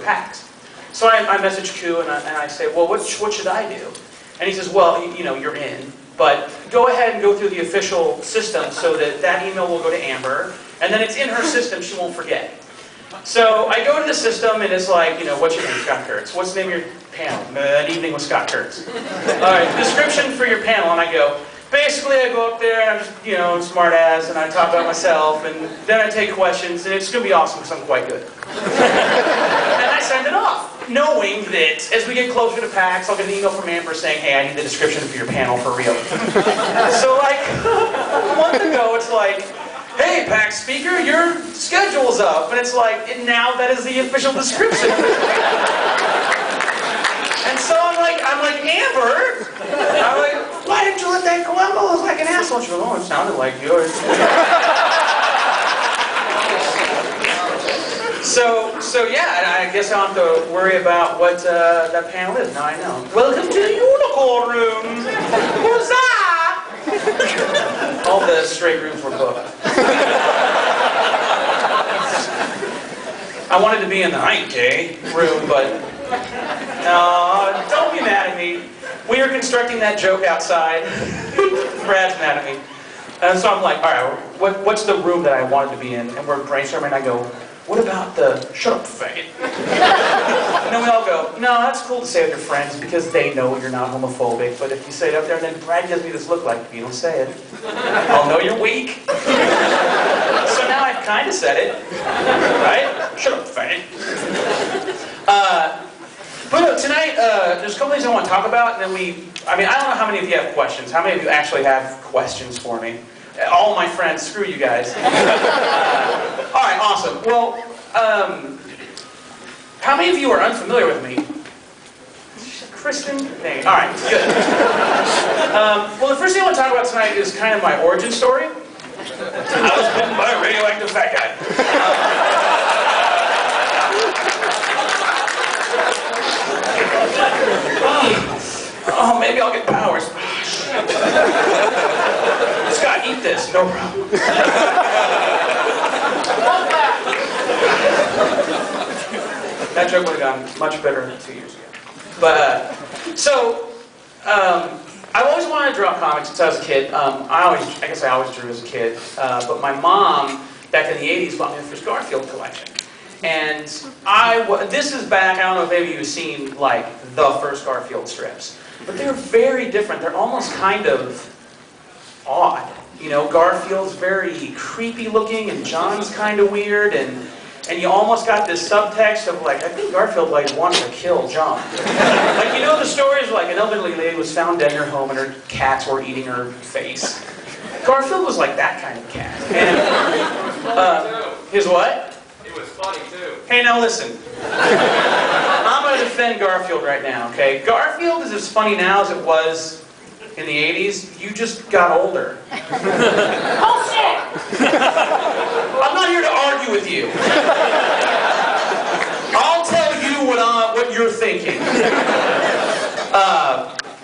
PAX. So I message Q and I say, well, what should I do? And he says, well, you know, you're in, but go ahead and go through the official system so that email will go to Amber, and then it's in her system, she won't forget. So I go to the system and it's like, you know, what's your name, Scott Kurtz? What's the name of your panel? An evening with Scott Kurtz. All right, description for your panel, and I go, basically I go up there and I'm just, you know, smart ass, and I talk about myself, and then I take questions, and it's going to be awesome because I'm quite good. And I send it off, knowing that as we get closer to PAX, I'll get an email from Amber saying, hey, I need the description for your panel for real. So like, a month ago, it's like, hey, PAX speaker, your schedule's up. And it's like, and now that is the official description. And so I'm like, Amber, I'm like, why didn't you let that go out? I was like an asshole. She goes, oh, it sounded like yours. So yeah, and I guess I don't have to worry about what that panel is. Now I know. Welcome to the unicorn room. Huzzah! All the straight rooms were booked. I wanted to be in the I ain't gay room, but no, don't be mad at me. We were constructing that joke outside. Brad's mad at me. And so I'm like, all right, what's the room that I wanted to be in? And we're brainstorming, and I go, what about the shut up faggot? And then we all go, no, that's cool to say with your friends because they know you're not homophobic. But if you say it up there, then Brad gives me this look like, if you don't say it, I'll know you're weak. So now I've kind of said it, right? Shut up, faggot. But tonight, there's a couple things I want to talk about, and then I don't know how many of you have questions. How many of you actually have questions for me? All my friends, screw you guys. All right, awesome. Well, how many of you are unfamiliar with me? Kristen? Dang. All right, good. Well, the first thing I want to talk about tonight is kind of my origin story. I was bitten by a radioactive fat guy. Oh, maybe I'll get powers. Scott, eat this. No problem. That joke would have gone much better 2 years ago. But, I've always wanted to draw comics since I was a kid. I guess I always drew as a kid. But my mom, back in the 80s, bought me the first Garfield collection. And this is back, I don't know if maybe you've seen, like, the first Garfield strips. But they're very different. They're almost kind of odd. You know, Garfield's very creepy looking, and John's kind of weird, and you almost got this subtext of like, I think Garfield like wanted to kill John. Like, you know the stories like an elderly lady was found dead in her home and her cats were eating her face. Garfield was like that kind of cat. And, his what? It was funny too. Hey, now listen. I'm going to defend Garfield right now, okay? Garfield is as funny now as it was in the 80s. You just got older. Oh, shit! I'm not here to argue with you. I'll tell you what you're thinking.